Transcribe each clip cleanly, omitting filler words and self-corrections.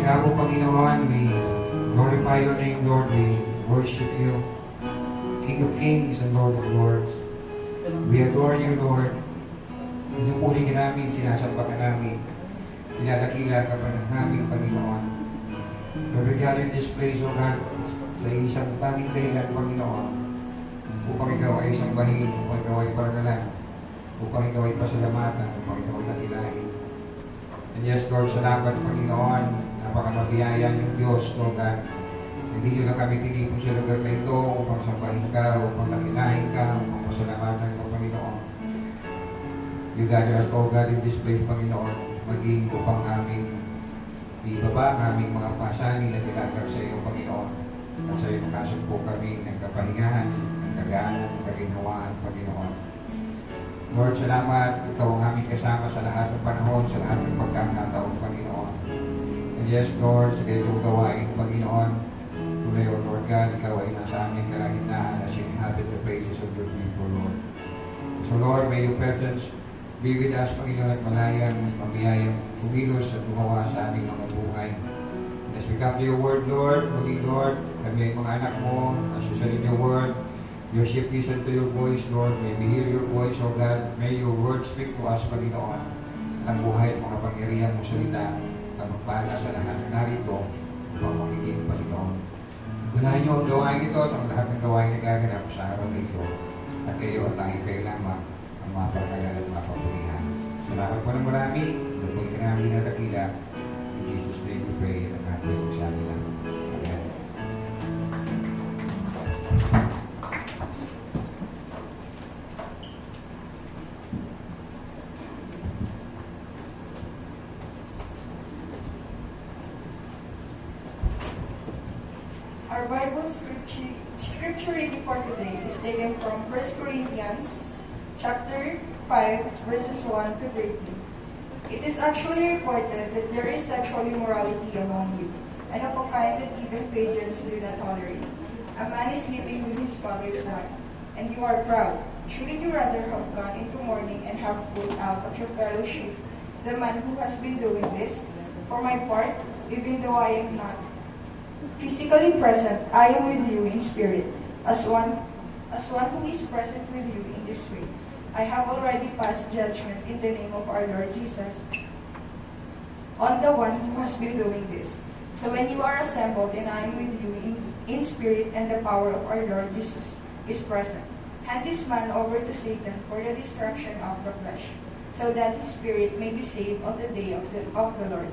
Kaya po, Panginoon, we glorify your name, Lord. We worship you, King of Kings and Lord of Lords. We adore you, Lord. Pinupuri ka namin, sinasamba ka namin. Pinadakila ka pa ng aming Panginoon. Lord, we gather in this place, O God, sa isang tanging dahilan, Panginoon, upang ikaw ay sambahin, upang ikaw ay paragalan, upang ikaw ay pasalamatan, upang ikaw ay nakilain. And yes, Lord, salamat, Panginoon, napakamabiyaya ng Diyos, Lord God. Hindi nyo lang kami tinipon sa lugar na ito upang sambahin ka, upang nakilain ka, upang pasalamatan ka, Panginoon. You gather us, O God, in this place, Panginoon, maging upang aming ibaba ang aming mga pasanin na nilagak sa iyo, Panginoon. At sa iyo makasumpo kami ng kapahingahan, ng kagaanan, ng kaginhawaan, Panginoon. Lord, salamat. Ikaw ang aming kasama sa lahat ng panahon, sa lahat ng pagkakataon, Panginoon. And yes, Lord, sa ganitong gawain, Panginoon, tunay, O Lord God, ikaw ay nasa aming kalagitnaan as you inhabit the praises of your people, Lord. So, Lord, may your presence be with us, Panginoon, at malayang, mabiyayang kumilos at tumawa sa aming mga buhay. As we come to your word, Lord, maging Lord, kami ay mga anak mo, as you said in your word, your sheep listen to your voice, Lord. May we hear your voice, O God. May your word speak to us, Panginoon. Ang buhay at mga pangyarihan mong salita na magpala sa lahat na narito upang makinig, Panginoon. Gunahin niyo ang gawain ito at ang lahat ng gawain na gaganap sa araw na ito. At kayo at tanging kayo lamang ang mga pagkagal at mga papurihan. Salamat po ng marami. Napoy ka namin na dakila. In Jesus' name we pray at natin sa amin lang. Amen. Our Bible scripture reading for today is taken from 1 Corinthians chapter 5 verses 1 to 13. It is actually reported that there is sexual immorality among you, and of a kind that even pagans do not tolerate. A man is sleeping with his father's wife, and you are proud. Shouldn't you rather have gone into mourning and have put out of your fellowship the man who has been doing this? For my part, even though I am not physically present, I am with you in spirit, as one who is present with you in this way. I have already passed judgment in the name of our Lord Jesus on the one who has been doing this. So when you are assembled and I am with you in spirit and the power of our Lord Jesus is present, hand this man over to Satan for the destruction of the flesh, so that his spirit may be saved on the day of the Lord.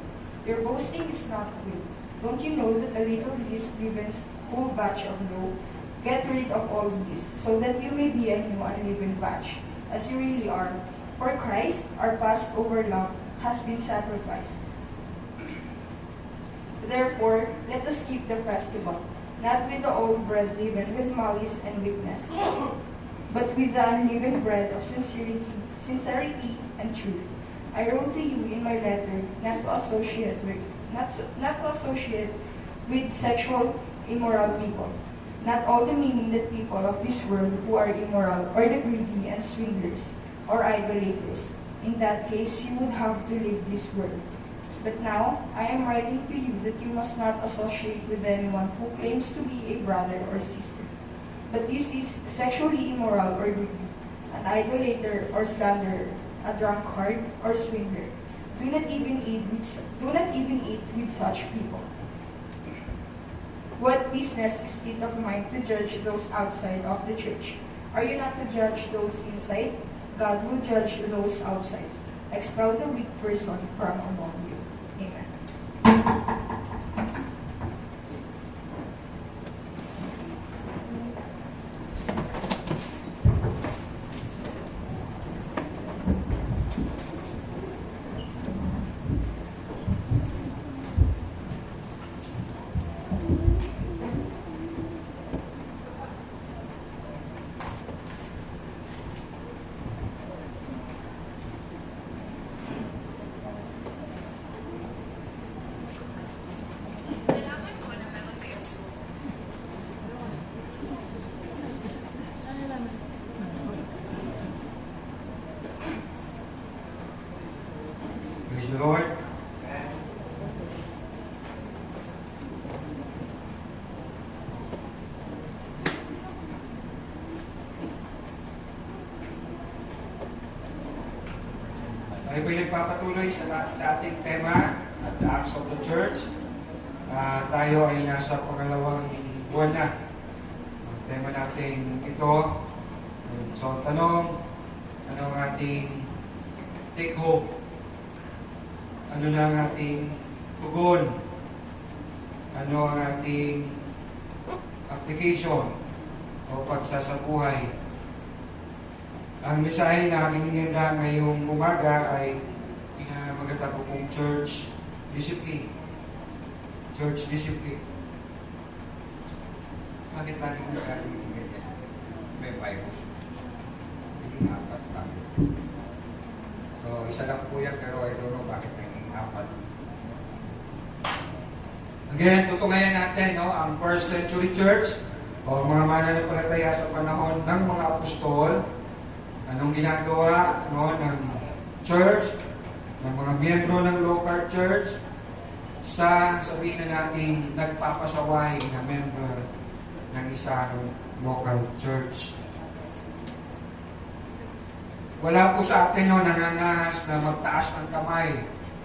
Your boasting is not good. Don't you know that a little yeast leavens whole batch of dough? Get rid of all these, so that you may be a new unleavened batch, as you really are. For Christ, our Passover lamb, has been sacrificed. Therefore, let us keep the festival, not with the old bread leavened with malice and weakness, but with the unleavened bread of sincerity and truth. I wrote to you in my letter not to associate with sexual immoral people, not all the meaning that people of this world who are immoral, or the greedy and swindlers, or idolaters. In that case, you would have to leave this world. But now, I am writing to you that you must not associate with anyone who claims to be a brother or sister, but this is sexually immoral or greedy, an idolater or slanderer, a drunkard or swindler. Do not even eat with such people. What business is it of mine to judge those outside of the church? Are you not to judge those inside? God will judge those outside. Expel the weak person from among you. Amen. Lord. Tayo po'y nagpapatuloy sa ating tema at the Acts of the Church. Tayo ay nasa pangalawang buwan na. Ang tema natin ito. So, tanong, ano ang ating take home? Ano na ang ating tugon? Ano ang ating application o pagsasabuhay? Ang mensahe na aking inihanda ngayong umaga ay pinamaganda ko pong church discipline. Church discipline. Bakit natin kung ganyan? May virus. Hindi apat lang. So, isa lang po yan, pero I don't know bakit naging apat. Again, tutungayan natin ang first century church o mga mananampalataya sa panahon ng mga apostol. Anong ginagawa ng church, ng mga miyembro ng local church, sa sabihin na natin nagpapasaway na member ng isang local church. Wala po sa atin nangangas na magtaas ng kamay.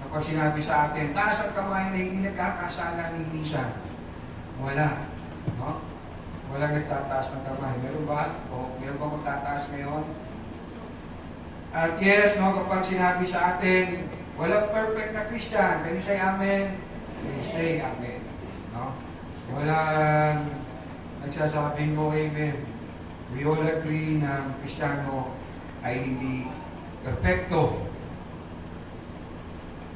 Kapag sinabi sa atin, taas ang kamay na hindi nagkakasala ni minsan. Wala. No? Walang nagtataas ng kamay. Meron ba? O meron ba magtataas ngayon? At yes, kapag sinabi sa atin, walang perfect na Christian, can you say amen? Can you say amen? No? Walang nagsasabing no amen. We all agree na Kristiyano ay hindi perfecto.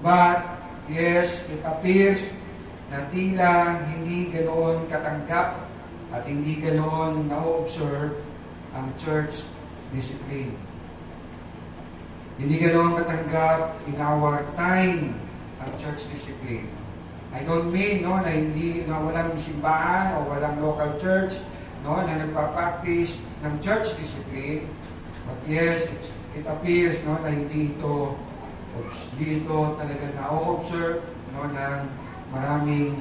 But, yes, it appears na tila hindi ganoon katanggap at hindi ganoon na-observe ang church discipline. Hindi ganoon katanggap in our time ang church discipline. I don't mean na hindi na walang simbahan o walang local church na nagpa-practice ng church discipline. But yes, it appears na hindi ito dito talaga na-observe ng maraming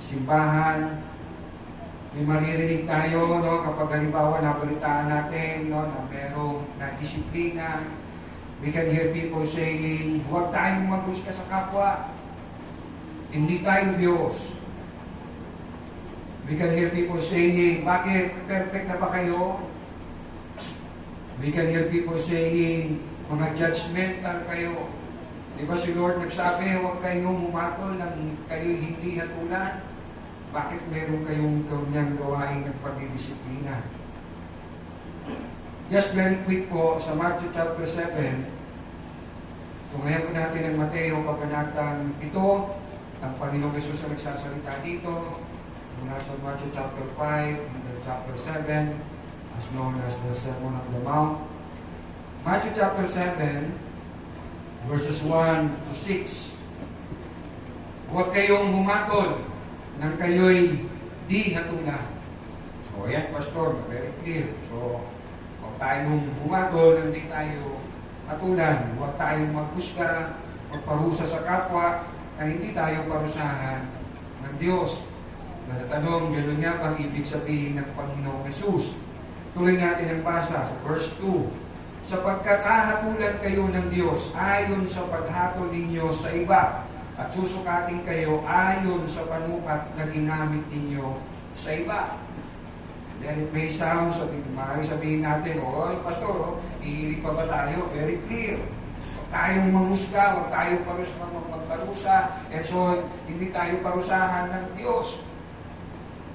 simbahan. May maririnig tayo kapag halimbawa nabalitaan natin na merong na-disiplina. We can hear people saying, huwag tayong magusga sa kapwa. Hindi tayo Diyos. We can hear people saying, bakit? Perfect na ba kayo? We can hear people saying, mga judgmental kayo. Di ba si Lord nagsabi, huwag kayong humatol ng kayo hindi hatulan? Bakit meron kayong kanyang gawain ng pagdidisiplina? Just very quick po, sa Matthew chapter 7, tungayan po natin ang Mateo, kabanatang 7, ang Panginoong Jesus ang nagsasalita dito, mula sa Matthew chapter 5, and chapter 7, as known as the Sermon on the Mount. Matthew chapter 7, verses 1 to 6. Huwag kayong humatol nang kayo'y di hatulan. So, ayan, Pastor, very clear. So, huwag tayong humatol nang di tayo hatulan. Huwag tayong maghusga, magparusa sa kapwa, na hindi tayo parusahan ng Diyos. Natatanong, gano'n nga bang ibig sabihin ng Panginoong Jesus? Tuloy natin ang basa sa verse 2. Sapagkat hahatulan kayo ng Diyos ayon sa paghatol ninyo sa iba at susukatin kayo ayon sa panukat na ginamit ninyo sa iba. Then it may sound, maaaring sabihin natin, Pastor, iilig pa ba tayo? Very clear. Huwag tayong manghusga, huwag tayong magparusa, and so hindi tayo parusahan ng Diyos.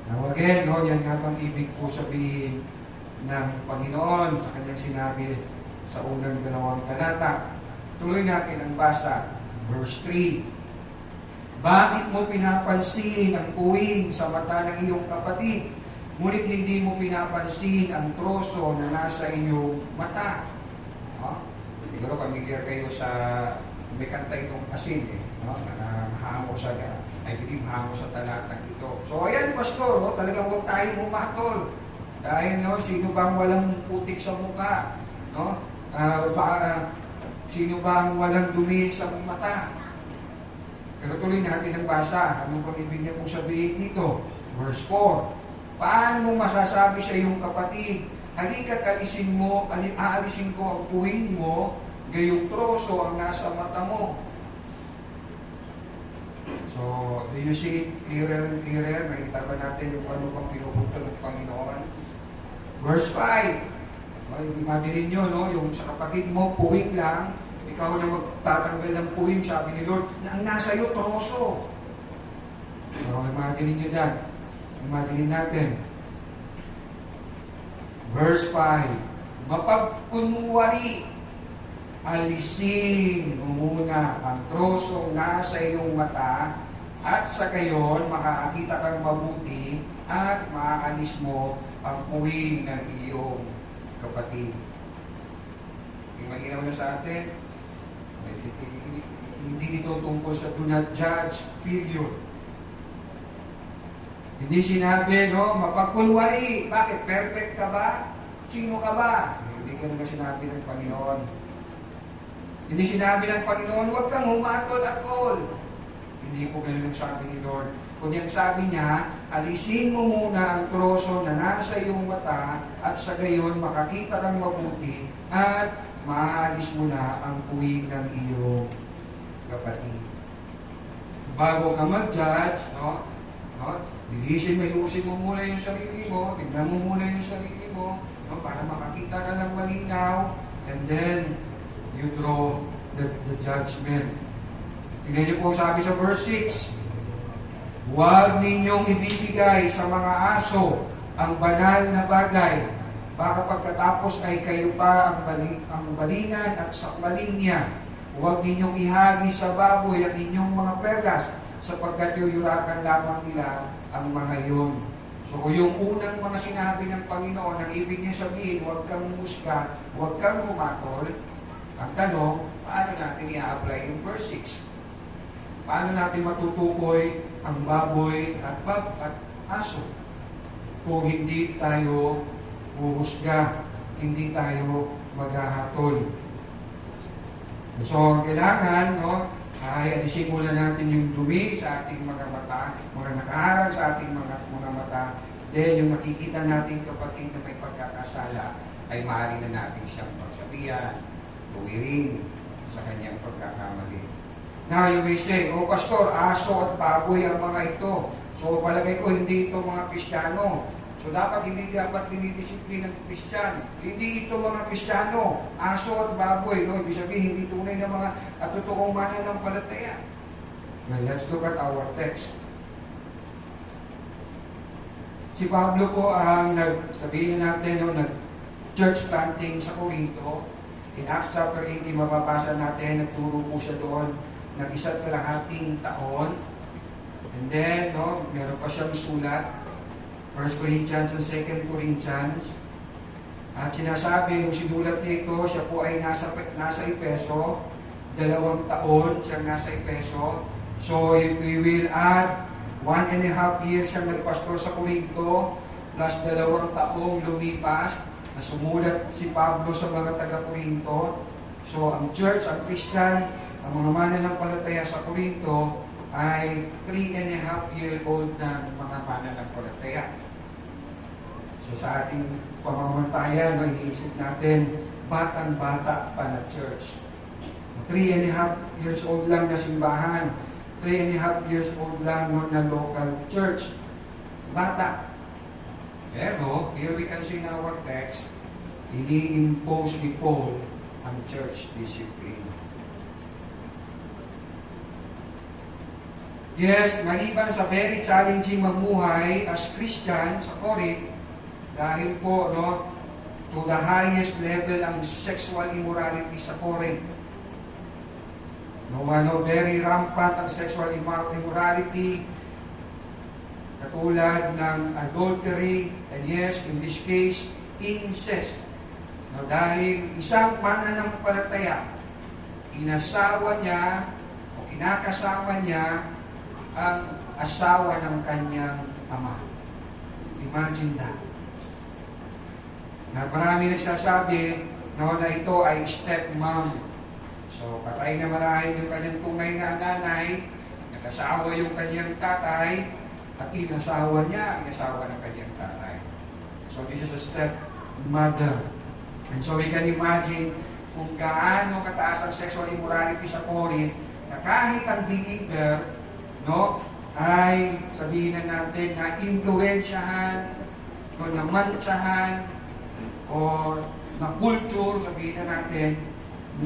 Now again, yan nga bang ibig po sabihin ng Panginoon sa kanyang sinabi sa unang 2 talata. Tuloy natin ang basa, verse 3. Bakit mo pinapansin ang puwing sa mata ng iyong kapatid, ngunit hindi mo pinapansin ang troso na nasa iyong mata? Siguro pamigyan kayo sa may kanta itong asin, na hango sa I believe hango sa talatang ito. So ayan, Pastor, talagang huwag tayong humatol. Dahil sino bang walang putik sa mukha? Sino bang walang dumi sa mata? Pero tuloy natin ang basa. Anong bang ibig niya pong sabihin dito? Verse 4. Paano mo masasabi sa iyong kapatid, halika't aalisin ko ang puwing mo, Gayong troso ang nasa mata mo. So, do you see it clearer and clearer? Nakita ba natin yung ano pang pinupunta ng Panginoon? Verse 5. Imagine nyo, no? Yung sa kapatid mo, puwing lang, ikaw na magtatanggal ng puwing, sabi ni Lord, na ang nasa iyo, troso. So, imagine nyo dyan. Imagine natin. Verse 5. Mapagkunwari, alisin mo muna ang trosong nasa iyong mata at sa gayon makakakita kang mabuti at maaalis mo ang puwing ng iyong kapatid. Yung malinaw na sa atin, hindi ito tungkol sa do not judge, period. Hindi sinabi, no, mapagkunwari. Bakit? Perfect ka ba? Sino ka ba? Hindi ka naman sinabi ng Panginoon. Hindi sinabi ng Panginoon, huwag kang humatol at all. Hindi po ganun ang sabi ni Lord. Kundi ang sabi niya, alisin mo muna ang troso na nasa iyong mata at sa gayon makakita kang mabuti at maaalis mo na ang puwing ng iyong kapatid. Bago ka mag-judge, ayusin mo muna yung sarili mo, tignan mo muna yung sarili mo, para makakita ka ng malinaw, and then you draw the judgment. Tingnan niyo po sabi sa verse 6, huwag ninyong ibibigay sa mga aso ang banal na bagay, baka pagkatapos ay kayo pa ang balingan at sakmalin niya. Huwag ninyong ihagi sa baboy ang inyong mga perlas, sapagkat yuyurakan lamang nila ang mga iyon. So yung unang mga sinabi ng Panginoon, ang ibig niya sabihin, huwag kang musga, huwag kang humatol. Ang tanong, paano natin i-apply yung verse 6? Paano natin matutukoy ang baboy at aso? Kung hindi tayo huhusga, hindi tayo maghahatol. So, kailangan, ay alisin muna natin yung dumi sa ating mga mata, mga nakaharang sa ating mga mata. Then, yung nakikita natin kapatid na may pagkakasala, ay maaari na natin siyang pagsabihan, tuwirin sa kanyang pagkakamali. Now, you may say, Pastor, aso at baboy ang mga ito. So, palagay ko, hindi ito mga Kristiyano. So, hindi dapat dinidisiplina ng Kristiyano. Hindi ito mga Kristiyano, aso at baboy. No? Ibig sabihin, hindi tunay na mga at totoong mananampalataya. Well, let's look at our text. Si Pablo po ang sabihin natin, nag-church planting sa Corinto. In Acts chapter 18, mababasa natin, nagturo po siya doon ng 1.5 taon. And then, meron pa siyang sulat, 1 Corinthians and 2 Corinthians. At sinasabi, yung sinulat niya ito, siya po ay nasa Efeso, 2 taon siyang nasa Efeso. So, if we will add 1.5 years siyang nagpastor sa Corinto, plus 2 taong lumipas, na sumulat si Pablo sa mga taga-Corinto. So, ang church, ang Christian, ang mga mananampalataya sa Corinto ay 3.5-year-old na mga mananampalataya. So, sa ating pamamantayan, iniisip natin, batang-bata pa na church. 3.5 years old lang na simbahan. 3.5 years old lang na local church. Bata. Pero, here we can see in our text, ini-impose ni Paul ang church discipline. Yes, maliban sa very challenging mamuhay as Christian sa Corinth, dahil po, to the highest level ang sexual immorality sa Corinth. Very rampant ang sexual immorality, katulad ng adultery, and yes, in this case, incest. Dahil isang mananampalataya, inasawa niya o kinakasama niya ang asawa ng kanyang ama. Imagine that. Na marami nagsasabi na ito ay stepmom. So, patay na marahil yung kanyang tunay na nanay, nakasawa yung kanyang tatay, at inasawa niya ang asawa ng kanyang tatay. So, this is a stepmother. And so, we can imagine kung gaano kataas ang sexual immorality sa Corinth, na kahit ang believer, no, ay sabihin na natin na influensyahan, no, na mantsahan, o na culture, sabihin na natin,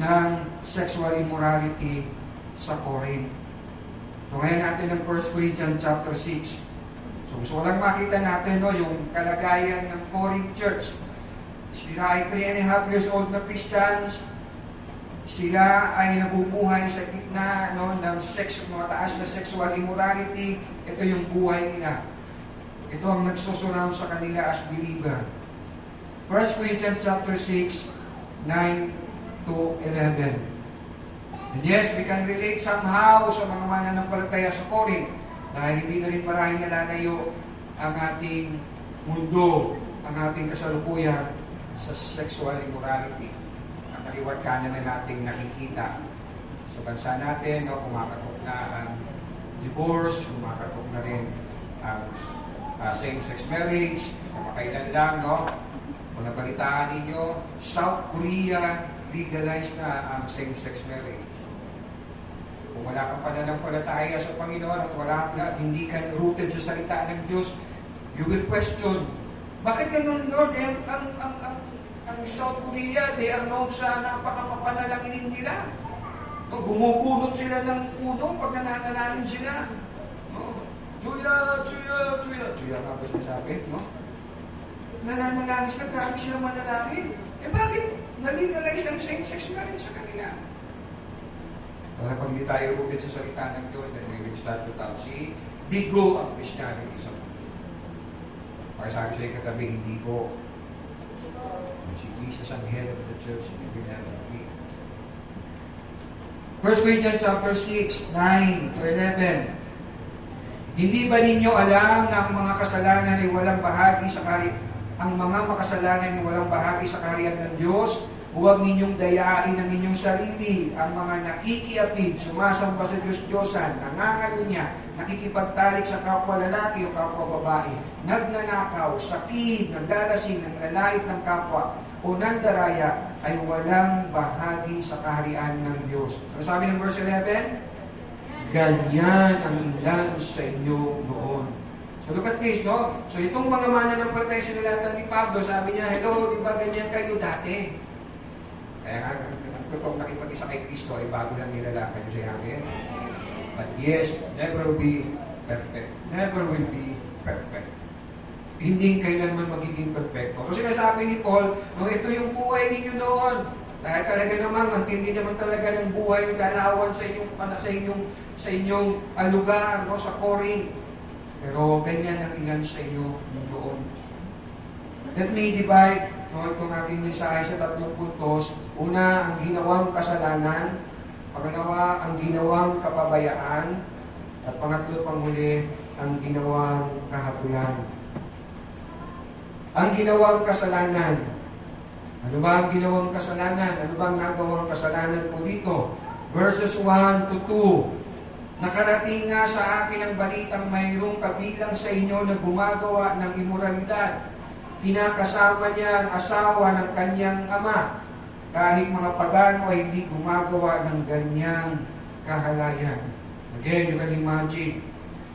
ng sexual immorality sa Corinth. So ngayon natin ang 1 Corinthians chapter 6. So gusto ko lang makita natin, no, yung kalagayan ng Corinth Church. Sila ay 3.5 years old na Christians. Sila ay nabubuhay sa gitna, no, ng mataas na sexual immorality. Ito yung buhay nila. Ito ang nagsusurround sa kanila as believer. 1 Corinthians chapter 6, 9 to 11. And yes, we can relate somehow sa mga mananampalataya sa Corinth dahil hindi na rin marahil nalalayo ang ating mundo, ang ating kasalukuyan sa sexual immorality. Ang kaliwat kanan na nating nakikita sa bansa natin, no, kumakatok na ang divorce, kumakatok na rin ang same-sex marriage. Napakailan lang, no? Kung nabalitaan ninyo, South Korea legalized na ang same-sex marriage. Kung wala kang pananampalataya sa Panginoon at hindi ka rooted sa salita ng Diyos, you will question, bakit ganun, Lord? Ang South Korea, they are known sa napakapapanalangin nila. No, bumubunot sila ng puno pag nananalangin sila. No? Juya, Juya, Juya. Juya nga ba sinasabi? No? Nananalangin sila, grabe sila manalangin. Eh bakit? Naligalize ang same-sex marriage sa kanila. Kaya pag hindi tayo rooted sa salita ng Diyos, then we will start to see bigo ang Christianity sa mundo. Para sabi sa katabi, hindi ko. Si Jesus ang head of the church, and we will never be. 1 Corinthians chapter 6, 9 to 11. Hindi ba ninyo alam na ang mga kasalanan ay walang bahagi sa ang mga makasalanan ay walang bahagi sa kaharian ng Diyos? Huwag ninyong dayain ang inyong sarili, ang mga nakikiapid, sumasamba sa Diyos-Diyosan, nangangalunya, nakikipagtalik sa kapwa lalaki o kapwa babae, nagnanakaw, sakid, naglalasing, naglalait ng kapwa, o nandaraya, ay walang bahagi sa kaharian ng Diyos. Ano sabi ng verse 11? Ganyan ang ilan sa inyo noon. So look at this, no? So itong mga mananampalataya sinulatan ni Pablo, sabi niya, hello, di ba ganyan kayo dati? Kaya ang totoong nakipag-isa kay Kristo ay bago lang nilalakad yung sa akin. But yes, never will be perfect. Never will be perfect. Hindi kailanman magiging perfecto. So sinasabi ni Paul, no, ito yung buhay ninyo noon. Dahil talaga naman, mantindi naman talaga ng buhay yung galawan sa inyong lugar, no, sa Corinth. Pero ganyan ang ilan sa inyo doon. Let me divide, no, itong aking mensahe sa 3 puntos. Una, ang ginawang kasalanan. Pangalawa, ang ginawang kapabayaan. At pangatlo, panghuli, ang ginawang kahatulan. Ang ginawang kasalanan. Ano ba ang ginawang kasalanan? Ano ba ang nagawang kasalanan po dito? Verses 1 to 2. Nakarating nga sa akin ang balitang mayroong kabilang sa inyo na gumagawa ng imoralidad. Kinakasama niya ang asawa ng kanyang ama. Kahit mga pagano ay hindi gumagawa ng ganyang kahalayan. Again, you can imagine,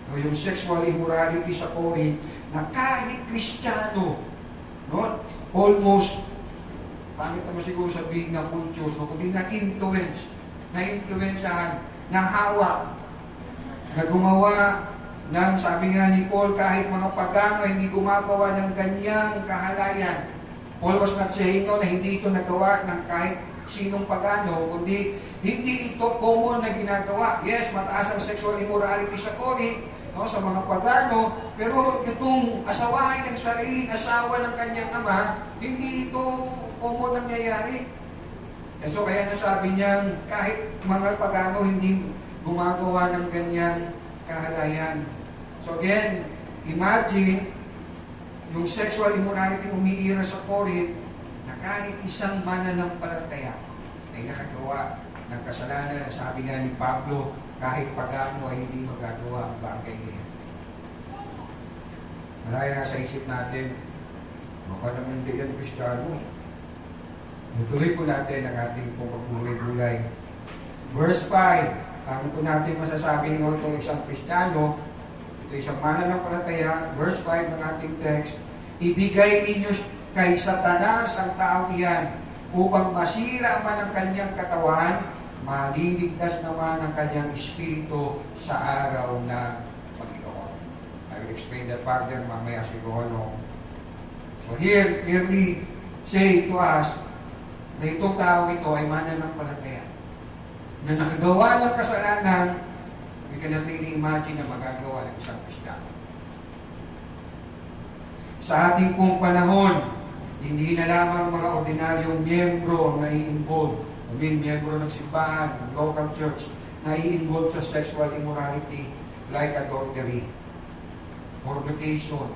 no, yung sexual immorality sa Corinth, na kahit Kristiyano, no, almost, pangit naman siguro sabihin na culture, no, kundi na-influensahan, nahawa, na gumawa ng, sabi nga ni Paul, kahit mga pagano ay hindi gumagawa ng ganyang kahalayan. Paul was not saying, no, na hindi ito nagawa ng kahit sinong pagano, kundi hindi ito common na ginagawa. Yes, mataas ang sexual immorality sa Corinth, no, sa mga pagano, pero itong asawahin ng sariling asawa ng kanyang ama, hindi ito common nangyayari. And so kaya nasabi niya, kahit mga pagano hindi gumagawa ng ganyang kahalayan. So again, imagine yung sexual immorality umiira sa Corinth na kahit isang mananampalataya ay nakagawa ng kasalanan. Sabi nga ni Pablo, kahit pagano ay hindi magagawa ang bagay niya. Maraya na sa isip natin, baka naman di yan Kristiyano. Tuloy po natin ang ating pagbuhay-bulay. Verse 5, ang po natin masasabi ng itong isang Kristiyano, ito isang mananampalataya, verse 5 ng ating text, ibigay ninyo kay Satanas ang taong iyan upang masira man ang kanyang katawan, maliligtas naman ang kanyang espiritu sa araw na Panginoon. I will explain that further mamaya siguro. No? So here, clearly say to us na itong tao ito ay mananampalataya. Na nakagawa ng kasalanan, we cannot really imagine na magagawa ng isang Kristiyano. Sa ating pong panahon, hindi na lamang mga ordinaryong miyembro ang nai-involve. Miyembro ng simbahan, ng local church, nai-involve sa sexual immorality like adultery, fornication,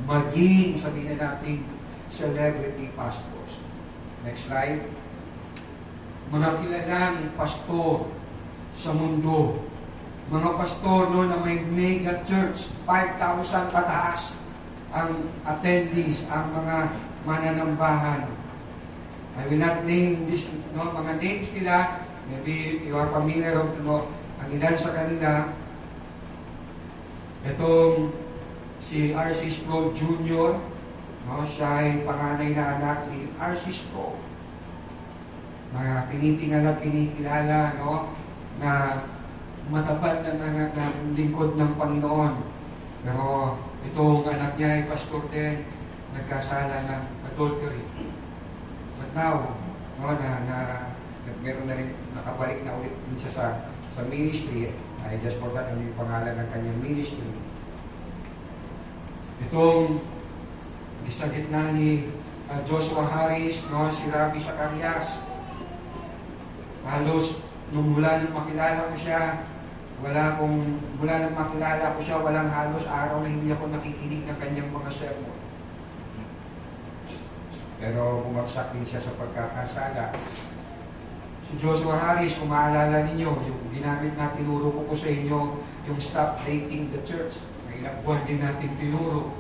maging, sabihin na natin, celebrity pastors. Next slide. Mga kilalang pastor sa mundo. Mga pastor no, na may mega church, 5,000 pataas ang attendees, ang mga mananambahan. I will not name this, no, mga names nila. Maybe you are familiar of, no, ang ilan sa kanila. Itong si R.C. Sproul Jr., no, siya ay panganay na anak ni R.C. Sproul. Mga tinitingal at kinikilala, no, na matapat na lingkod ng Panginoon. Pero itong anak niya ay pastor din, nagkasala ng adultery. But now, no, meron na rin, nakabalik na ulit din siya sa ministry. I just forgot ano yung pangalan ng kanyang ministry. Itong sa gitna ni Joshua Harris, no, si Ravi Zacarias. Halos, nung mula nang makilala ko siya, walang halos araw na hindi ako nakikinig ng kanyang mga sermon. Pero bumagsak din siya sa pagkakasala. Si Joshua Harris, kung maalala ninyo, yung ginamit na tinuro ko sa inyo, yung stop dating the church. May ilang buwan din natin tinuro.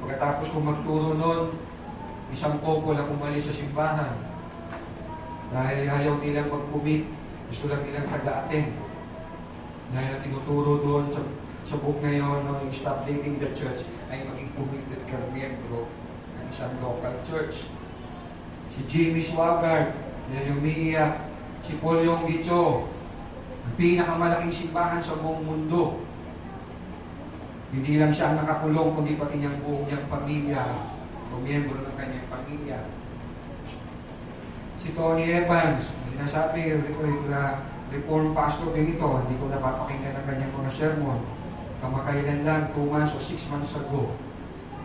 Pagkatapos kong magturo noon, isang couple ang umalis sa simbahan. Dahil ayaw nilang mag-commit, gusto lang nilang taga-attend. Dahil tinuturo doon sa book ngayon, no, yung stop dating the church, ay maging committed ka miyembro ng isang local church. Si Jimmy Swaggart, yung umiiyak. Si Paul Yonggicho, ang pinakamalaking simbahan sa buong mundo. Hindi lang siya nakakulong, kundi pati niyang buong niyang pamilya, o miyembro ng kanyang pamilya. Si Tony Evans, sinasabi, reform pastor din ito, hindi ko napapakinggan ng kanyang mga sermon. Kamakailan lang, 2 months o 6 months ago,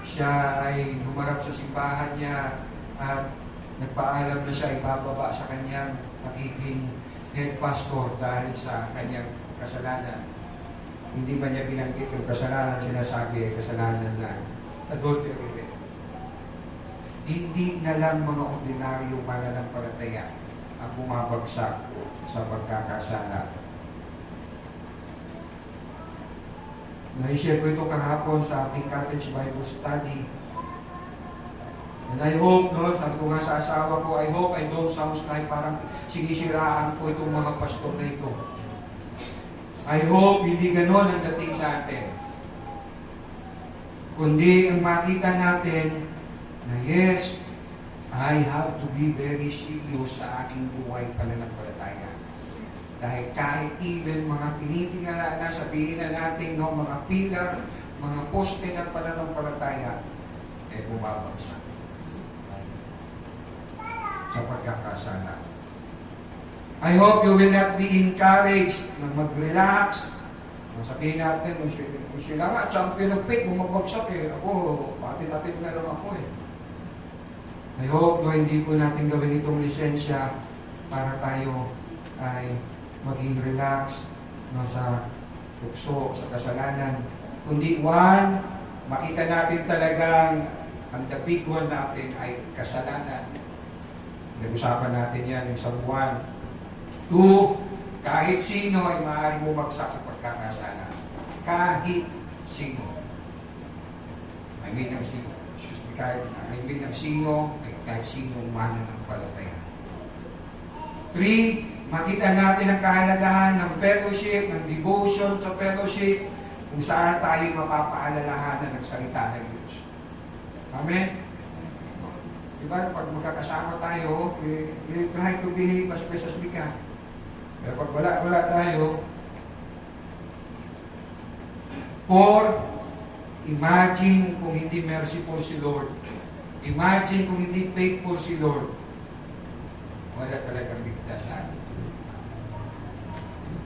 siya ay humarap sa simbahan niya at nagpaalam na siya ibababa sa kanyang magiging head pastor dahil sa kanyang kasalanan. Hindi ba niya binanggit yung kasalanan sinasabi ay kasalanan lang? Adultery. Hindi na lang mga ordinaryong mananampalataya ang bumabagsak sa pagkakasala. Na-share ko ito kahapon sa ating Cottage Bible Study. And I hope, no, sabi ko nga sa asawa ko, I hope I don't sound like parang sinisiraan ko itong mga pastor na ito. I hope hindi ganon ang dating sa atin. Kundi ang makita natin na yes, I have to be very serious sa aking buhay pananampalataya. Dahil kahit even mga tinitingala na, sabihin na natin, no, mga pilar, mga poste ng pananampalataya, eh bumabagsak sa pagkakasala. I hope you will not be encouraged na mag-relax. Sabihin natin, kung sila nga, champion of faith, bumabagsak eh. Ako, patin-atin na lang ako eh. I hope no, hindi po natin gawin itong lisensya para tayo ay maging relax no, sa tukso, sa kasalanan. Kundi one, makita natin talagang ang the big one natin ay kasalanan. Nag-usapan natin yan yung sa 1. 2, kahit sino ay maaaring bumagsak sa pagkakasala. Kahit sino. I mean ng sino. Kahit I mean ng sino ay kahit sinong mananampalataya. 3, makita natin ang kahalagaan ng fellowship, ng devotion sa fellowship, kung saan tayo mapapaalalahanan ng salita ng Diyos. Amen? Diba, pag magkakasama tayo, we try to behave as best as we can. Pero pag wala tayo, 4, imagine kung hindi merciful si Lord. Imagine kung hindi faithful si Lord. Wala talagang bigtasan.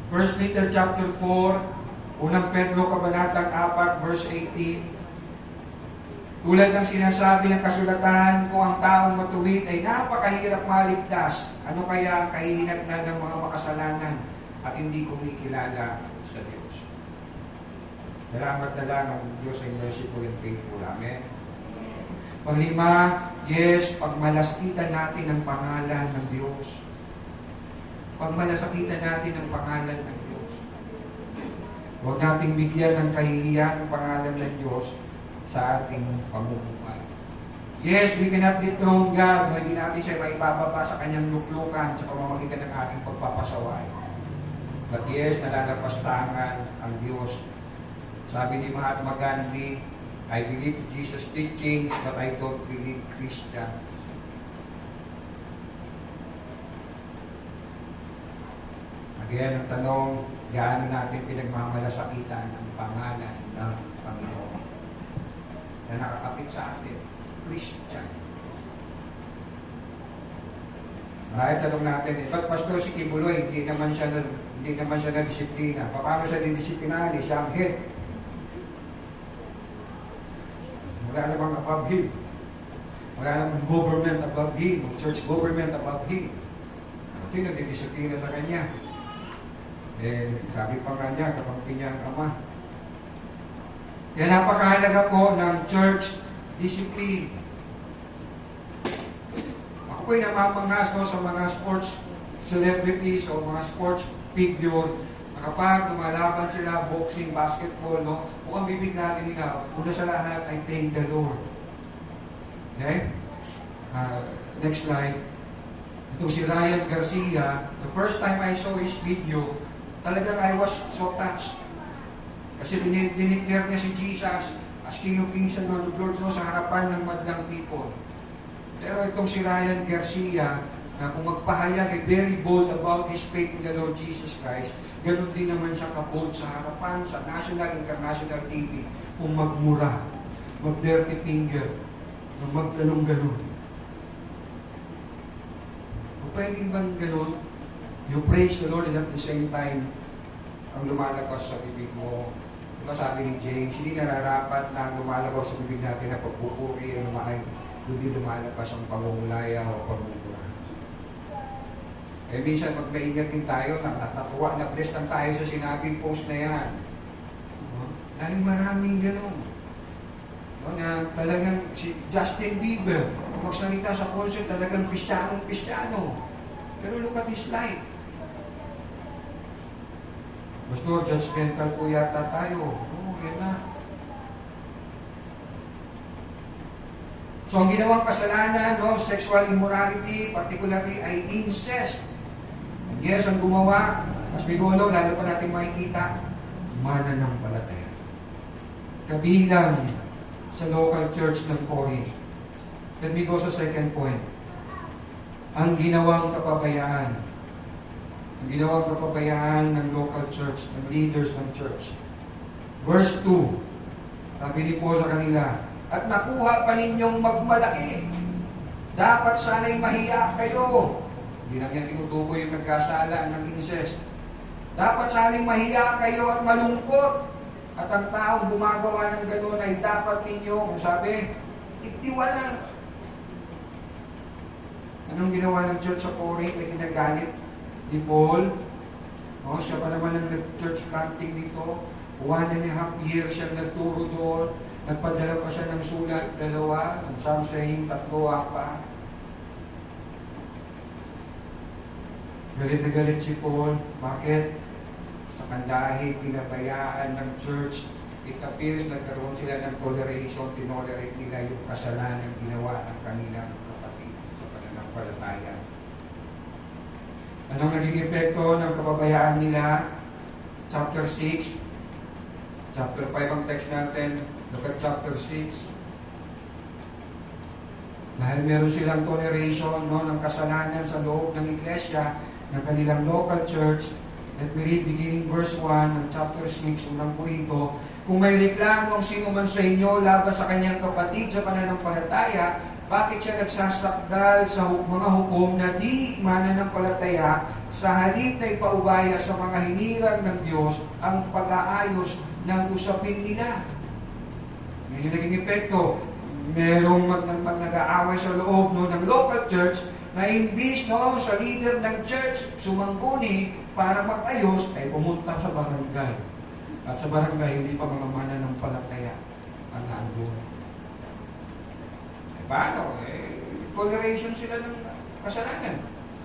1 Peter chapter 4, Unang Pedro Kabanatang 4, verse 18. Tulad ng sinasabi ng kasulatan, kung ang taong matuwid ay napakahirap maligtas, ano kaya ang kahihinatnan ng mga makasalanan at hindi kumikilala sa Diyos? Salamat na lang ang Diyos ay merciful and faithful. Amen. Panglima, yes, pagmalasakitan natin ang pangalan ng Diyos. Pagmalasakitan natin ang pangalan ng Diyos. Huwag nating bigyan ng kahihiyan ang pangalan ng Diyos sa ating pamumuhay. Yes, we cannot dethrone God. Hindi natin siya maibababa sa kanyang luklukan sa pamamagitan ng ating pagpapasaway. But yes, nalalapastangan ang Diyos. Sabi ni Mahatma Gandhi, I believe Jesus' teachings, but I don't believe Christian. Again, ang tanong, gaano natin pinagmamalasakitan ang pangalan ng Panginoon na nakakapit sa atin, Christian. Marahil tanong natin, ba't Pastor si Kibuloy, hindi naman siya na disiplina. Paano siya didisiplinari? Siya ang head. Wala namang above him. Wala namang government above him, church government above him. Ito yung nagdidisiplina sa kanya. Sabi pa nga niya, kapampi niya ang ama. Kaya napakahalaga po ng church discipline. Ako po'y namamangas sa mga sports celebrities o mga sports figure na kapag lumalaban sila, boxing, basketball, mukhang bibig natin nila, una sa lahat ay thank the Lord. Okay? Next slide. Ito si Ryan Garcia. The first time I saw his video, talagang I was so touched. Kasi dineclare niya si Jesus as King of Kings and Lord of Lords sa harapan ng madlang people. Pero itong si Ryan Garcia, na kung magpahayag ay very bold about his faith in the Lord Jesus Christ, ganun din naman siya ka-bold sa harapan, sa national, international TV, kung magmura, mag-dirty finger, magganong-ganon. Kung pwedeng bang ganon, you praise the Lord and at the same time, ang lumalabas sa bibig mo. Diba sabi ni James, hindi nararapat na lumalabas sa bibig natin na pagpupuri, hindi lumalabas ang pangungulaya o pagmumura. Minsan magmaingat din tayo, natatuwa, na-bless lang tayo sa sinabing post na yan. Dahil maraming gano'n. Na talagang si Justin Bieber, kung magsalita sa concert, talagang Kristiyano. Pero look at his life. Pastor, judgmental po yata tayo. Yan na. So, ang ginawang kasalanan, sexual immorality, particularly ay incest. And yes, ang gumawa, mas bigolo, lalo pa natin makikita, mananampalataya. Kabilang sa local church ng Corinth. Let me go sa second point. Ang ginawang kapabayaan. Ang ginawang kapabayaan ng local church, ng leaders ng church. Verse 2, sabi ni Paul sa kanila, at nakuha pa ninyong magmalaki. Dapat sana'y mahiya kayo. Hindi lang yan tinutukoy yung nagkasala ng incest. Dapat sana'y mahiya kayo at malungkot. At ang taong gumagawa ng gano'n ay dapat ninyo, sabi, itiwala. Anong ginawa ng church sa Corinth na ginagalit ni Paul? Siya pa naman ang church planting dito. 1.5 years siyang nagturo doon. Nagpadala pa siya ng sulat, 2, ang some saying 3 pa. Galit na galit si Paul. Bakit? Sa kandahi, pinabayaan ng church. It appears nagkaroon sila ng toleration, tinolerate nila yung kasalanan ginawa ng kanilang kapatid. pananampalataya. Anong naging epekto ng kapabayaan nila? Chapter 6. Chapter 5 ang text natin. Look at chapter 6. Dahil meron silang toleration ng kasalanan sa loob ng iglesia, ng kanilang local church. Let me read beginning verse 1 ng chapter 6, unang Korinto. Kung may reklamo ang sino man sa inyo laban sa kanyang kapatid sa pananampalataya, bakit siya nagsasakdal sa mga hukom na di mananampalataya, sa halip na ipaubaya sa mga hinirang ng Diyos ang pag-aayos ng usapin nila? Yun yung naging epekto. Merong nag-aaway sa loob ng local church na imbis sa leader ng church sumangguni para mag-ayos, ay pumunta sa barangay. At sa barangay, hindi pa mga mananampalataya ang nandun. Paano? Toleration sila ng kasalanan.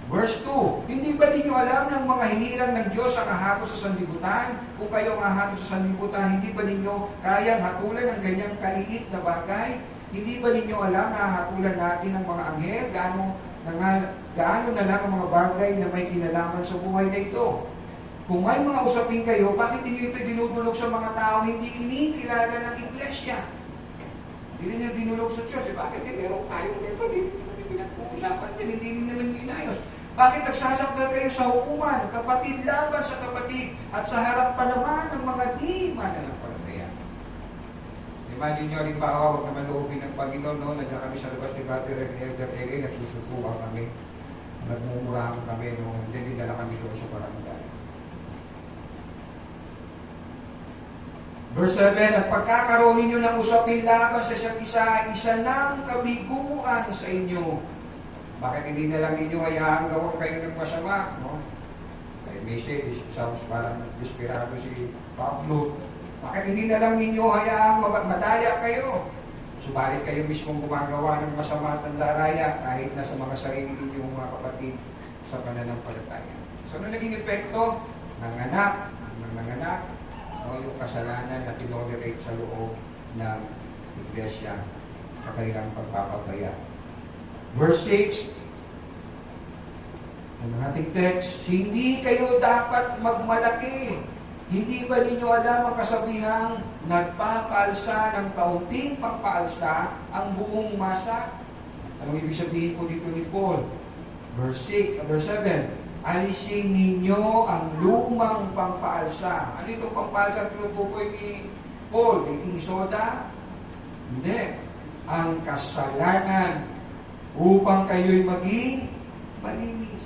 Verse 2, hindi ba ninyo alam ng mga hinirang ng Diyos ang hahato sa sanlibutan? Kung kayo ang hahato sa sanlibutan, hindi ba ninyo kayang hatulan ng ganyang kaliit na bagay? Hindi ba ninyo alam na hahatulan natin ang mga anghel? Gaano na lang ang mga bagay na may kinalaman sa buhay na ito? Kung may mga usapin kayo, bakit ninyo ito dinudulog sa mga tao hindi kinikilala ng iglesia? Hindi niya dinulog sa church. Bakit? Meron tayo nito. Hindi pinag-uusapan. Hindi naman inayos. Bakit nagsasakdal kayo sa hukuman? Kapatid laban sa kapatid at sa harap pa naman ng mga di mananampalataya. Imagine nyo, halimbawa, huwag naman loobin ng Panginoon, nandiyan kami sa labas ni Brother Elder Ege, nagsusukuhan kami, nagmumurahan kami, hindi dinala kami doon sa barangay. Verse 7, at pagkakaroon ninyo ng usapin laban sa isa't isa ng kabiguan sa inyo. Bakit hindi na lang ninyo hayaan gawin kayo ng masama? May message, sounds parang desperado si Pablo. Bakit hindi na lang ninyo hayaang madaya kayo? Subalit kayo mismong gumagawa ng masama at daraya kahit na sa mga sarili ninyong mga kapatid sa pananampalataya. So, ano naging epekto? Nanganak, yung kasalanan na tinolerate sa loob ng iglesia sa kanilang pagpapabaya. Verse 6, ang ating text, hindi kayo dapat magmalaki. Hindi ba ninyo alam ang kasabihang nagpapaalsa ng kaunting pagpaalsa ang buong masa? Anong ibig sabihin po dito ni Paul? Verse 7, alisin ninyo ang lumang pangpaalsa. Ano itong pangpaalsa ang tinutukoy ni Paul? Baking soda? Hindi. Ang kasalanan upang kayo'y maging malinis.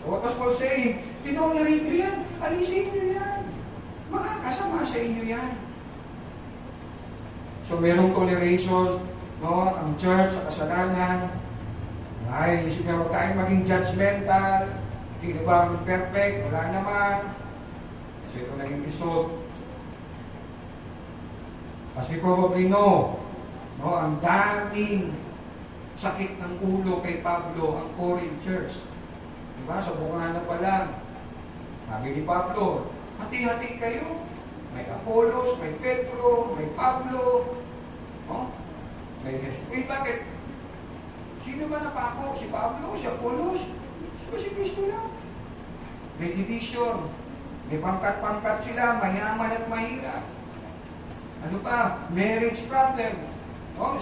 So what was Paul saying? Tinolerate nyo yan. Alisin nyo yan. Makakasama sa inyo yan. So merong toleration, ang church sa kasalanan. Ay, isip nga, huwag tayong maging judgmental. Sino ba ang perfect? Wala naman. Kasi ito naging result. As we probably know, ang daming sakit ng ulo kay Pablo ang Corinth Church. Diba? Sa bungana pa lang. Sabi ni Pablo, hati-hati kayo. May Apollos, may Pedro, may Pablo. May Jesus. Bakit? Sino ba napako? Si Pablo? Si Apollos? Si Kristo lang. May division. May pangkat-pangkat sila, mayaman at mahirap. Ano pa? Marriage problem.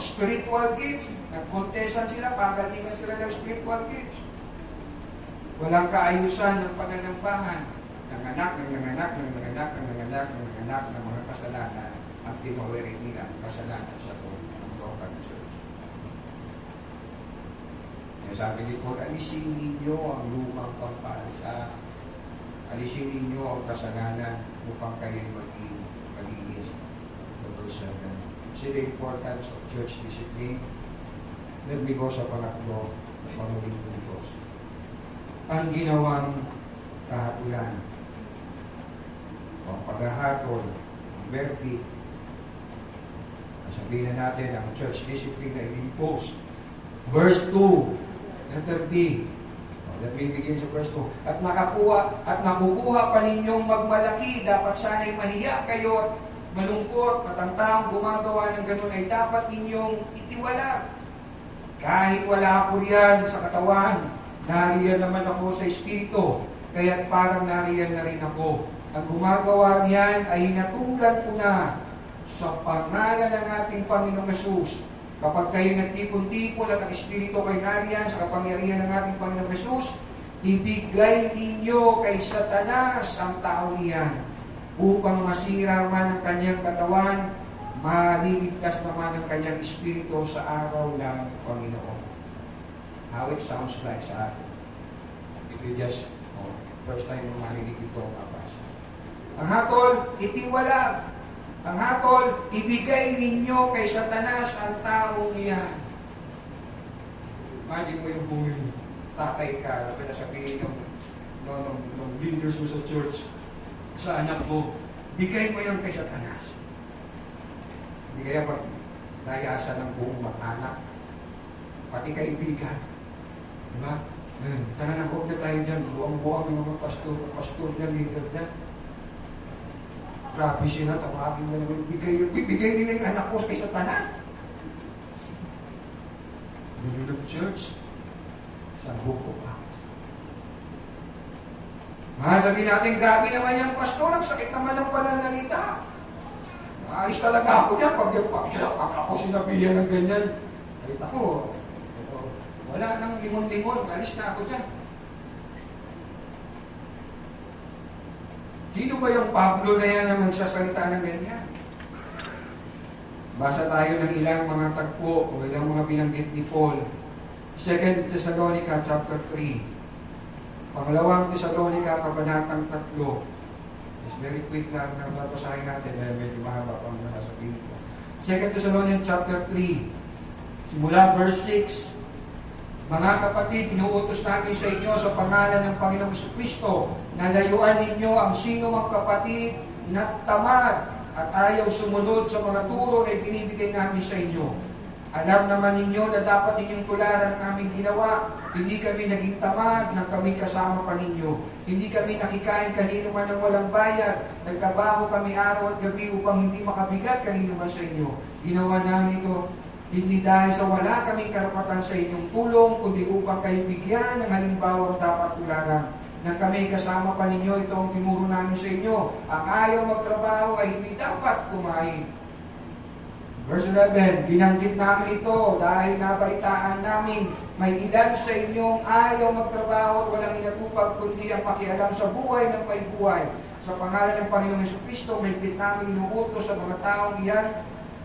Spiritual gifts. Nagkontesan sila, pagalingan sila ng spiritual gifts. Walang kaayusan ng pananambahan. Nanganak ng mga kasalanan ang tinolerate nila kasalanan sa local church. Sabi ni Paul, alisin ninyo ang lumang pangpaalsa. Alisin ninyo ang kasalanan upang kayo maging malinis. Verse 7. See the importance of church discipline. Let me go sa pangatlo na panuling puntos. Ang ginawang kahatulan. Ang paghahatol, ang verdict. Sabihin na natin ang church discipline na in-impose. Verse 2. Letter B. Let me begin sa verse 2. At nakukuha pa ninyong magmalaki, dapat sana'y mahiya kayo at malungkot, matangtang, gumagawa ng ganun ay dapat ninyong itiwala. Kahit wala ako riyan sa katawan, nariyan naman ako sa Espiritu, kaya't parang nariyan na rin ako. Ang gumagawa niyan ay hinatulan ko na sa pangalan ng ating Panginoong Hesus. Kapag kayo nagtipon-tipon at ang Espiritu kayo nariyan sa kapangyarihan ng ating Panginoong Hesus, ibigay ninyo kay Satanas ang tao niyan upang masira man ang kanyang katawan, maliligtas naman ang kanyang espiritu sa araw ng Panginoon. How it sounds like sa atin. If you just, first time mo marinig ito, kapasa. Ang hatol, itiwala. Ang hatol, ibigay ninyo kay Satanas ang tao niyan. Imagine mo yung buhay mo. Tatay ka, dapat na sabihin ng leaders mo sa church, sa anak mo, bigay mo yan kay Satanas. Hindi kaya pag nayasa ng buong mag-anak, pati kaibigan. Diba? Tara na, huwag na tayo dyan. Buwang-buwang ng mga pastor na leader na. Grabe sila, tawagin mo naman. Bigay nila yung anak ko kay Satanas. Nunod church, sa buko pa. Sabihin natin, grabe naman yung pastor, ang sakit naman ng pananalita. Maalis talaga ako niya, pag ako sinabihan ng ganyan. Ay, ako, wala nang limon-limon, alis na ako dyan. Sino ba yung Pablo na yan na magsasalita ng ganyan? Basa tayo ng ilang mga tagpo o ilang mga binanggit ni Paul. 2 Thessalonica chapter 3. Pangalawang Thessalonica, kabanatang 3. It's very quick lang na babasahin natin dahil medyo mahaba pang nasasabihin ko. 2 Thessalonians chapter 3. Simula verse 6. Mga kapatid, inuutos namin sa inyo sa pangalan ng Panginoong Jesucristo na layuan ninyo ang sino mang kapatid na tamad at ayaw sumunod sa mga turo na ibinibigay namin sa inyo. Alam naman ninyo na dapat ninyong tularan ang aming ginawa. Hindi kami naging tamad nang kami kasama pa ninyo. Hindi kami nakikain kanino man ng walang bayad. Nagtrabaho kami araw at gabi upang hindi makabigat kanino man sa inyo. Ginawa namin ito hindi dahil sa wala kaming karapatan sa inyong tulong, kundi upang kayo bigyan ng halimbawang dapat tularan. Nang kami kasama pa ninyo, ito ang tinuro namin sa inyo. Ang ayaw magtrabaho ay hindi dapat kumain. Verse 11, binanggit namin ito dahil nabalitaan namin may ilan sa inyong ayaw magtrabaho at walang inatupag kundi ang pakialam sa buhay ng may buhay. Sa pangalan ng Panginoong Jesucristo, may bit namin inuutos sa mga taong iyan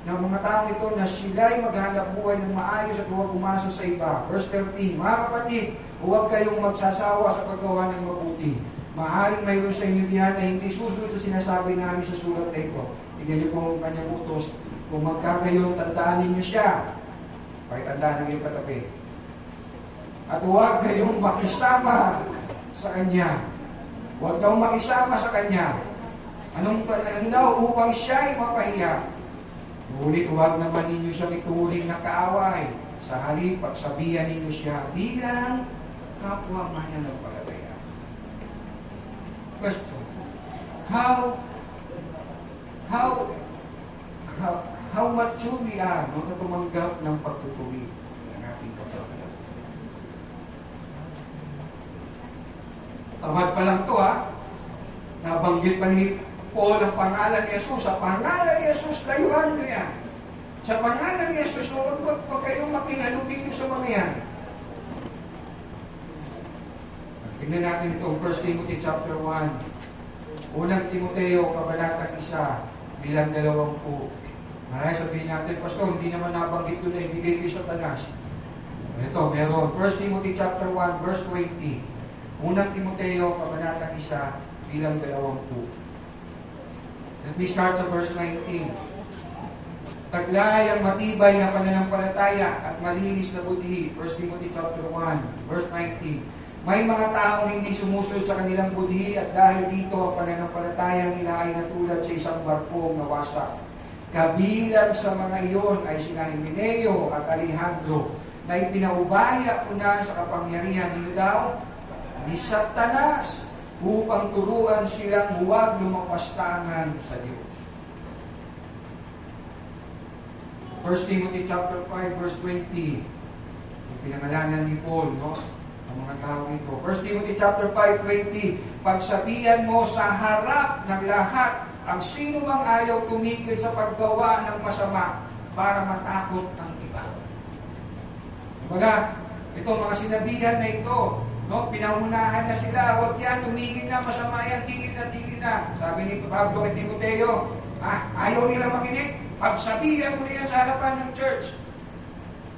ng mga taong ito na sila'y maghanap buhay ng maayos at huwag umasa sa iba. Verse 13, mga kapatid, huwag kayong magsasawa sa paggawa ng mabuti. Maaaring mayroon sa inyo diyan na hindi susunod sa sinasabi namin sa sulat na ito. Tignan niyo po ang kanyang utos. Kung magkakayon, tandaan ninyo siya. Pakitandaan ng iyong katabi. At huwag kayong makisama sa kanya. Huwag kayong makisama sa kanya. Anong daw? Upang siya'y mapahiya. Ngunit huwag naman ninyo siyang ituring na kaaway. Sa halip, pagsabihan ninyo siya bilang kapwa mananampalataya. Question. How mature we are na tumanggap ng pagtutuwid ng ating kapatid? Tamad pa lang to Nabanggit pa ni Paul ang pangalan ni Jesus. Sa pangalan ni Jesus, layuan nyo yan. Sa pangalan ni Jesus, huwag kayong makihalubilo sa mga yan. Tingnan natin itong 1 Timothy chapter 1. Unang Timoteo, kabanatang 1, bilang 20. Marahil sabihin natin, Pastor, hindi naman nabanggit doon na ibigay kay Satanas. Ito, meron. 1 Timothy chapter 1, verse 20. Unang Timoteo, kabanatang 1, bilang 20. Let me start sa verse 19. Taglay ang matibay na pananampalataya at malinis na budhi. 1 Timothy chapter 1, verse 19. May mga taong hindi sumusunod sa kanilang budhi at dahil dito ang pananampalataya nila ay natulad sa isang barkong nawasak. Kabilang sa mga iyon ay sina Himeneo at Alejandro na ipinaubaya ko na sa kapangyarihan nila daw ni Satanas upang turuan silang huwag lumapastangan sa Diyos. 1 Timothy chapter 5 verse 20. pinangalanan ni Paul, no? Ang mga tao ito. 1 Timothy chapter 5:20, pagsabihan mo sa harap ng lahat ang sino mang ayaw tumigil sa paggawa ng masama para matakot ang iba. Kumbaga, ito mga sinabihan na ito, no? Pinangunahan na sila, huwag yan, tumigil na, masama yan, tigil na. Sabi ni Pablo kay Timoteo, ayaw nila makinig, pagsabihan mo na yan sa harapan ng church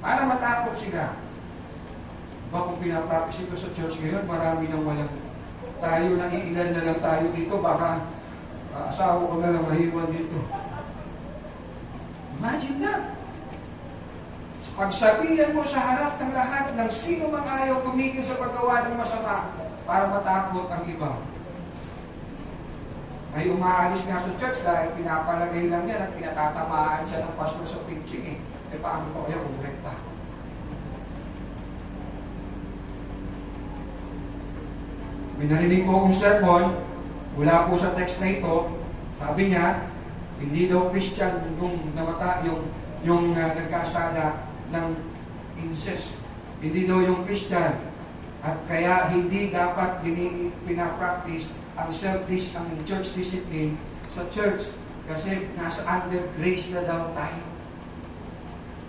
para matakot sila. Diba kung pinapractice ito sa church ngayon, marami nang walang tayo, naiilan na lang tayo dito, baka asawa ko na lang mahiwan dito. Imagine that. Pagsabihan mo sa harap ng lahat ng sino mang ayaw tumigil sa paggawa ng masama para matakot ang iba. May umaalis nga sa church dahil pinapalagay lang yan at pinatatamaan siya ng pastor sa preaching eh. Paano pa kaya kung rekta? May narinig ko akong sermon mula po sa text na ito. Sabi niya, hindi daw Christian yung namata, yung nagkasala ng incest. Hindi daw yung Christian. At kaya hindi dapat pinapractice ang ang church discipline sa church kasi nasa under grace na daw tayo.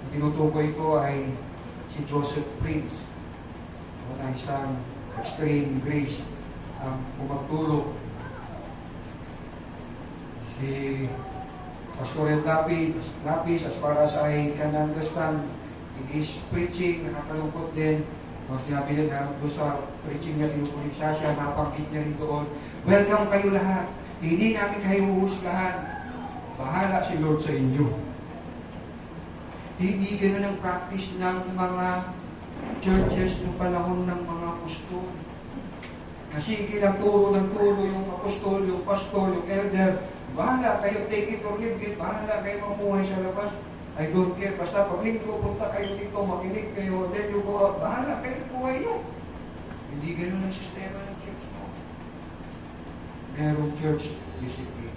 Ang tinutukoy ko ay si Joseph Prince. Na isang extreme grace ang pumagtulog. Si Pastor Lapis, as far as I can understand, in his preaching, nakakalungkot din. Mas sinabi niya doon sa preaching niya, tinukulit siya, napangkit niya rin doon. Welcome kayo lahat. Hindi namin kayo huhusgahan. Bahala si Lord sa inyo. Hindi ganoon ang practice ng mga churches ng panahon ng mga apostol. Sige lang turo ng turo yung apostol, yung pastor, yung elder. Bahala kayo, take it or leave it. Bahala kayo mamuhay sa labas. I don't care. Basta pag linggo, punta kayo dito, makinig kayo, then you go out. Bahala kayo, buhay nyo. Hindi ganoon ang sistema ng church mo. Merong church discipline.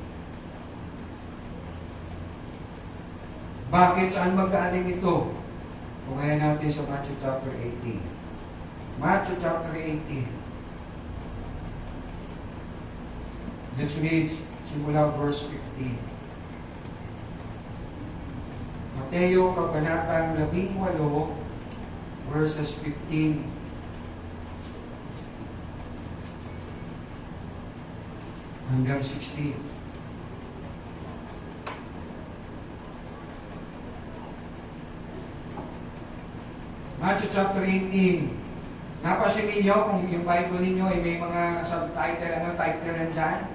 Bakit? Saan magaling ito? Tungayan natin sa Matthew chapter 18. Matthew chapter 18. Let's read simula verse 15. Mateo kabanatang 18 verses 15 hanggang 16. Matthew chapter 18. Napasin ninyo kung yung Bible ninyo ay may mga subtitle, title nandyan?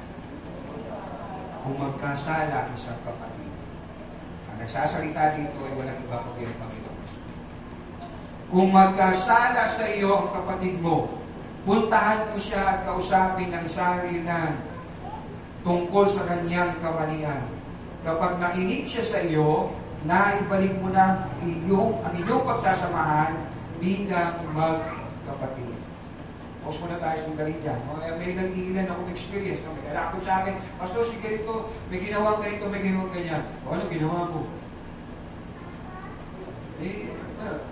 Kung magkasala isang kapatid. Ang nagsasalita dito ay walang iba kundi ang Panginoon. Kung magkasala sa iyo ang kapatid mo, puntahan mo siya at kausapin ng salinan tungkol sa kanyang kamalian. Kapag nakinig siya sa iyo, naibalik mo na ang inyong pagsasamahan bilang magkapatid. Pause muna tayo sundali dyan. May nag-iilan akong experience. May kalakot sa akin, Pastor, si ganito, may ginawa ganito, may ginawa ganyan. O ano ginawa mo?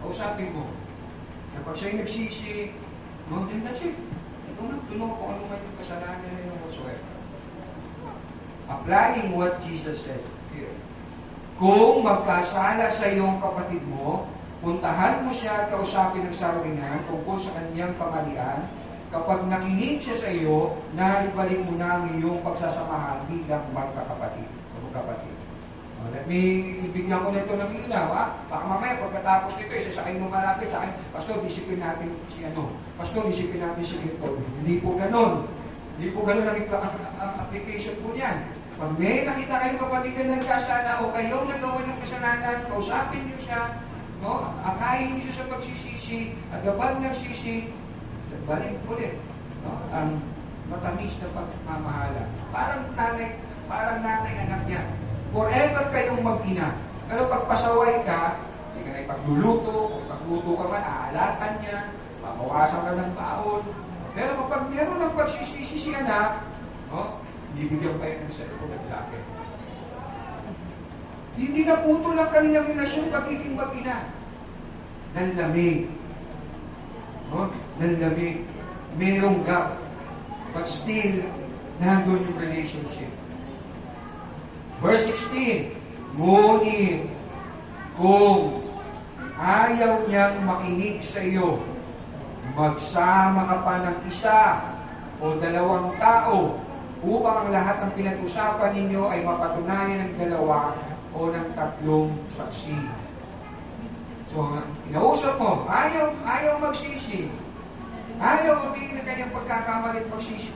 Kausapin mo. Kapag siya'y nagsisi, then that's it. Ito na, tuno kung ano may kasalanan na yung whatsoever. Applying what Jesus said here. Kung magkasala sa iyong kapatid mo, puntahan mo siya at kausapin ng saringan tungkol sa kanyang kamalian. Kapag nakinig siya sa iyo, naibalik mo na ang iyong pagsasamahan bilang magkakapatid o magkapatid. Let me ibigyan ko na ito ng ilaw. Baka mamaya pagkatapos nito, isasakay mo malapit sa akin, Pastor, disipin natin si ano. Pastor, disipin natin si ito. Hindi po ganon. Hindi po ganon ang application po niyan. Pag may nakita kayong kapatid na nagkasala o kayong nagawa ng kasalanan, kausapin niyo siya, no? Akayin niyo siya sa pagsisisi, at kapag nagsisi, balik ulit, no? Ang matamis na pagmamahala. Parang nanay anak niya. Forever kayong mag-ina. Pero pag pasaway ka, hindi ka na ipagluluto, kung pagluto ka man, aalatan niya, pabawasan ka ng baon. Pero kapag meron ng pagsisisi si anak, no? Bibigyan pa yan ng cellphone at laki. Hindi na puto lang kanilang relasyon pagiging mag-ina. Nanlamig. no? Nanlamig. Merong gap. But still, nandun yung relationship. Verse 16, ngunit kung ayaw niyang makinig sa iyo, magsama ka pa ng isa o dalawang tao upang ang lahat ng pinag-usapan ninyo ay mapatunayan ng dalawa o ng tatlong saksi. So, inausap mo, ayaw magsisi. Ayaw mabigyan ng kanyang pagkakamali at magsisi.